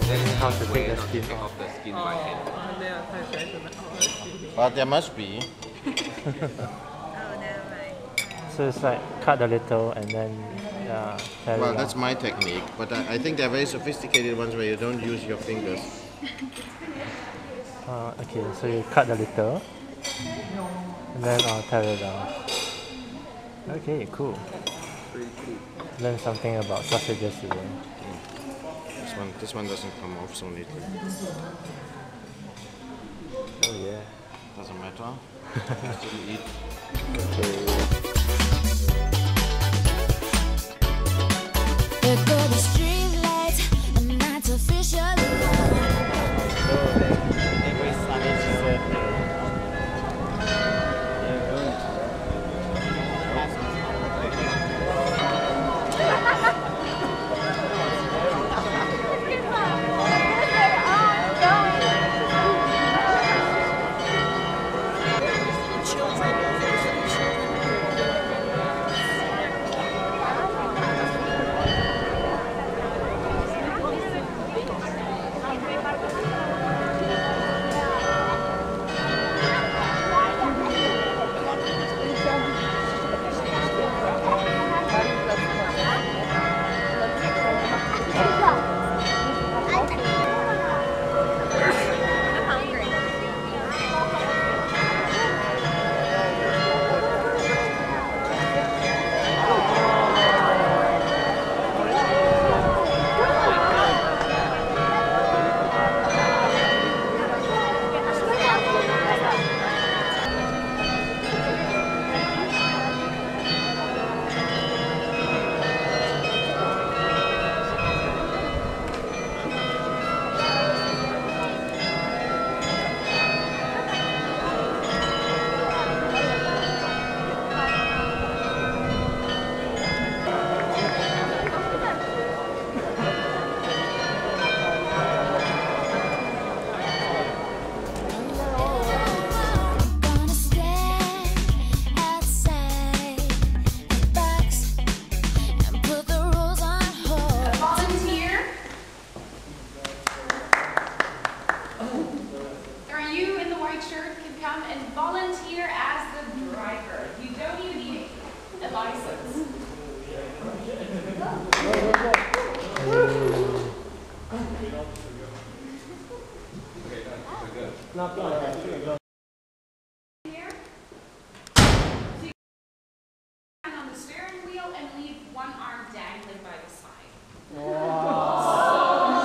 how to take the skin off the skin by hand. But there must be. So it's like cut a little and then tear Well, it that's out. my technique, but I think there are very sophisticated ones where you don't use your fingers. Okay, so you cut a little and then tear it down. Okay, cool. Learn something about sausages today. This one doesn't come off so neatly. Oh yeah. Doesn't matter. Still eat. There go the street lights and artificial volunteer as the driver. You don't even need a license. Here. So you stand on the steering wheel and leave one arm dangling by the side. So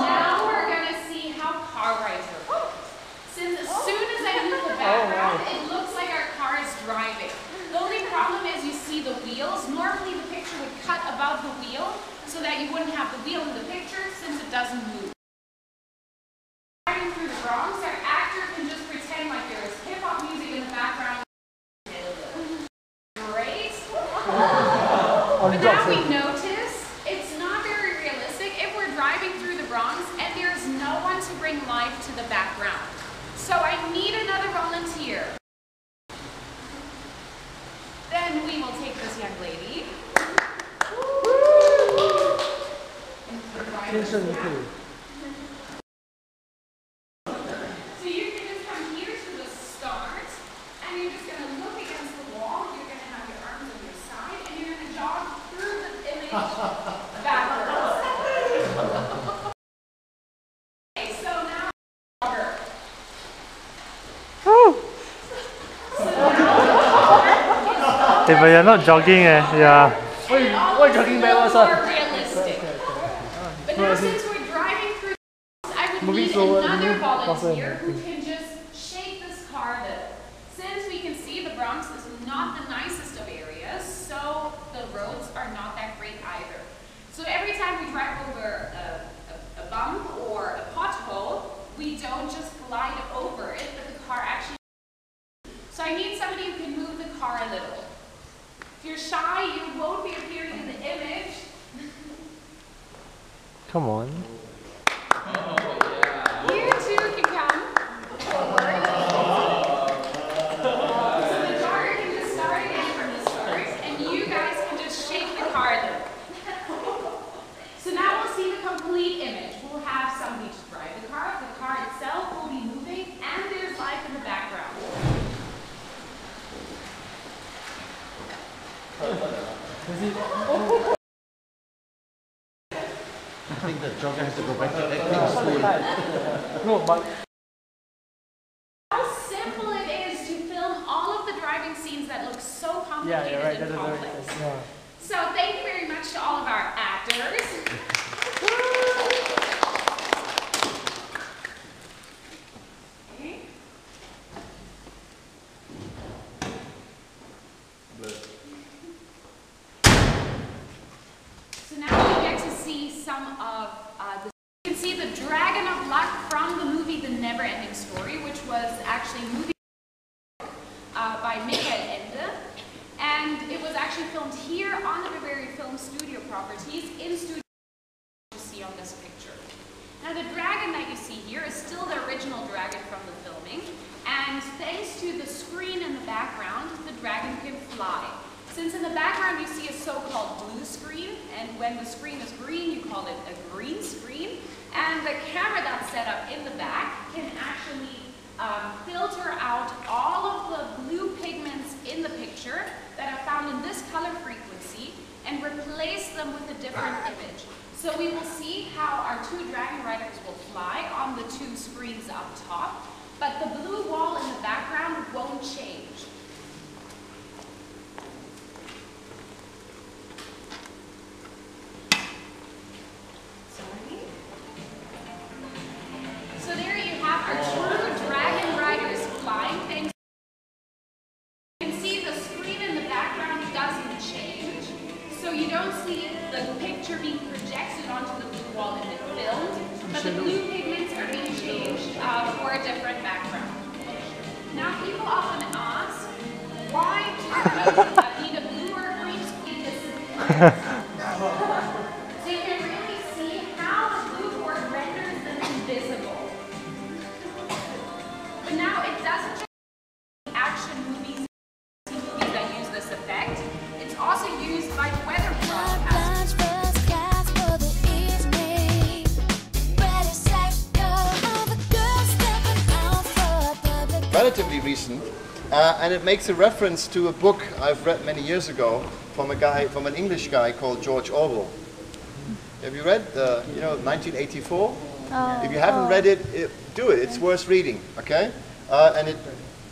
now we're going to see how car rides are built. Since as soon as I move the background, it looks like our car is driving. The only problem is you see the wheels. Normally the picture would cut above the wheel so that you wouldn't have the wheel in the picture since it doesn't move. Driving through the Bronx, our actor can just pretend like there is hip-hop music in the background. Great. But now we notice it's not very realistic if we're driving through the Bronx and there's no one to bring life to the background. So I need another volunteer. Then we will take this young lady. So you can just come here to the start, and you're just going to look against the wall. You're going to have your arms on your side, and you're going to jog through the image backwards. Okay, so now jogger. Hey, but you're not jogging, yeah. Why jogging backwards? More realistic. But now since we're driving through, I would need another volunteer who can just shake this car a little. Since we can see the Bronx is not the nicest of areas, so the roads are not that great either. So every time we drive over a bump or a pothole, we don't just glide over it, but the car actually. So I need somebody who can move the car a little. If you're shy, you won't be appearing in the image. Come on. You two can come forward. So the jogger can just start again from the start, and you guys can just shake the car a little. So now we'll see the complete image. We'll have somebody to drive. No, but how simple it is to film all of the driving scenes that look so complicated and complex. So thank you very much to all of our actors. So now we get to see some of the... You can see the Dragon of Luck from the movie The Never-Ending Story, which was actually a movie by Michael Ende. And it was actually filmed here on the Bavaria Film Studio properties in studio you see on this picture. Now the dragon that you see here is still the original dragon from the filming. And thanks to the screen in the background, the dragon can fly. Since in the background you see a so-called blue screen, and when the screen is green, you call it a green screen. And the camera that's set up in the back can actually filter out all of the blue pigments in the picture that are found in this color frequency and replace them with a different image. So we will see how our two dragon riders will fly on the two screens up top, but the blue wall in the background won't change. So there you have our true dragon riders flying. Things. You can see the screen in the background doesn't change, so you don't see the picture being projected onto the blue wall in the film, but the blue pigments are being changed for a different background. Now people often ask, why do you need a blue or a green screen? So you can really see how the blue board renders them invisible. But now it doesn't just action movies that use this effect. It's also used by weather broadcasters. Relatively recent, and it makes a reference to a book I've read many years ago from an English guy called George Orwell. Have you read 1984? If you haven't read it, do it. It's worth reading. Okay, and it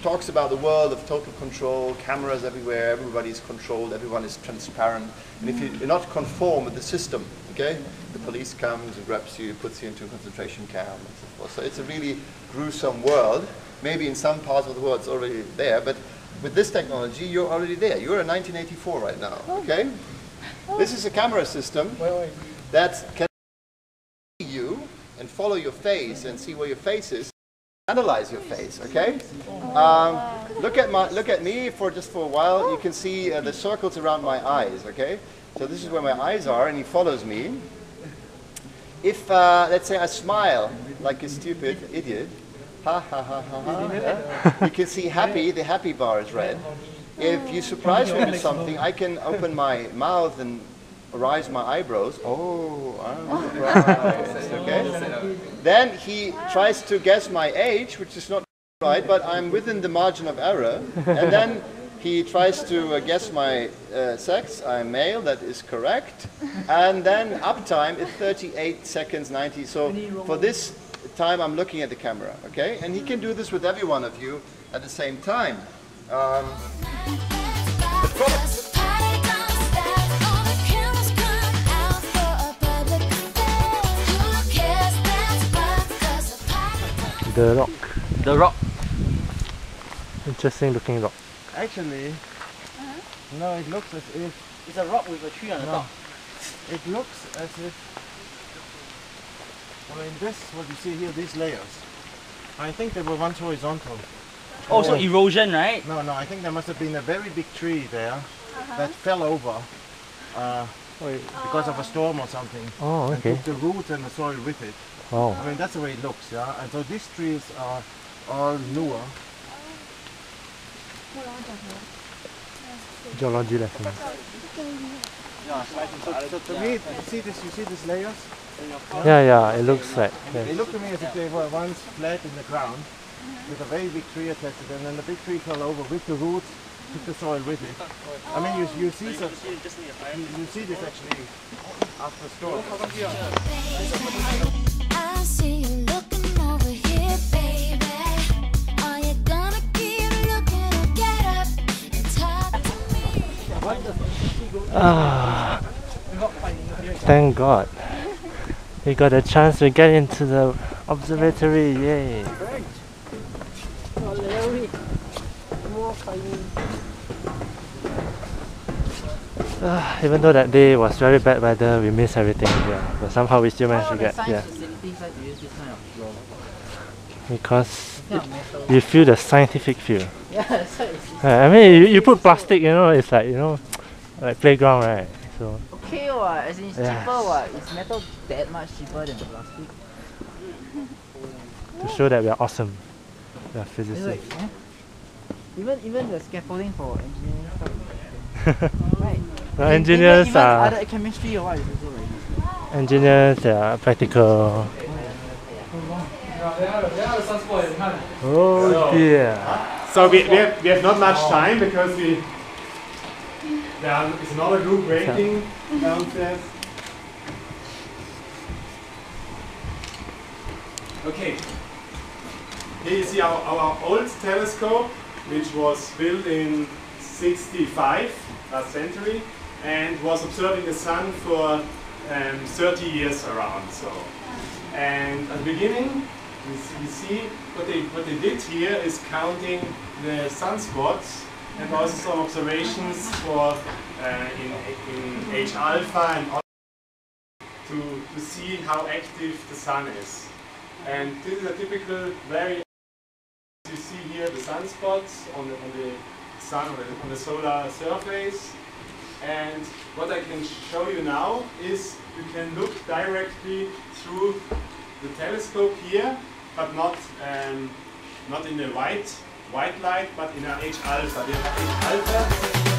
talks about the world of total control, cameras everywhere, everybody's controlled, everyone is transparent, and if you're not conform with the system, okay, the police comes and grabs you, puts you into a concentration camp, and so forth. So it's a really gruesome world. Maybe in some parts of the world it's already there, but with this technology you're already there. You're in 1984 right now, okay? This is a camera system that can see you and follow your face and see where your face is, analyze your face, okay? Look at me for just for a while. You can see the circles around my eyes, okay? So this is where my eyes are, and he follows me. If let's say I smile like a stupid idiot, ha ha ha ha ha, you can see happy. The happy bar is red. If you surprise me with something, I can open my mouth and raise my eyebrows. Oh, I'm surprised. Okay. Then he tries to guess my age, which is not right, but I'm within the margin of error. And then he tries to guess my sex. I'm male. That is correct. And then uptime is 38 seconds 90. So for this time, I'm looking at the camera. Okay, and he can do this with every one of you at the same time. The rock. The rock. Interesting looking rock. Actually, no, it looks as if It's a rock with a tree on the top. it looks as if. I mean, this what you see here, these layers. I think they were once horizontal. Oh, so erosion, right? No, I think there must have been a very big tree there that fell over because of a storm or something. Oh, okay. And took the root and the soil with it. Oh. I mean, that's the way it looks, yeah. And so these trees are all newer. Geology lesson. So to me, you see these layers? Yeah, it looks like. They look to me as if they were once flat in the ground with a very big tree attached to them, and then the big tree fell over with the roots, took the soil with it. I mean, you see this actually after storm. I see you looking over here, baby. Are you gonna keep looking or get up and talk to me? Ah, thank God. We got a chance to get into the observatory, yay! Even though that day was very bad weather, we missed everything here, but somehow we still managed to get here. Because you feel the scientific feel. Yeah, I mean, you put plastic, you know, it's like, you know, like playground, right? So okay, what? As in it's Yeah. cheaper, what? Is metal that much cheaper than plastic? to show that we are awesome, we are It's physicists. like, even the scaffolding for engineering stuff. Right. No, engineers even are other chemistry or what is also like this. engineers. They are practical. Oh dear. So we have not much time because there is another group waiting downstairs. Okay. Here you see our old telescope, which was built in 65 last century and was observing the sun for 30 years around. So, and at the beginning, we see what they did here is counting the sunspots and also some observations for in H alpha and to see how active the sun is. And this is a typical very. You see here the sunspots on the sun on the solar surface. And what I can show you now is you can look directly through the telescope here, but not in the white light, but in a H alpha. The H alpha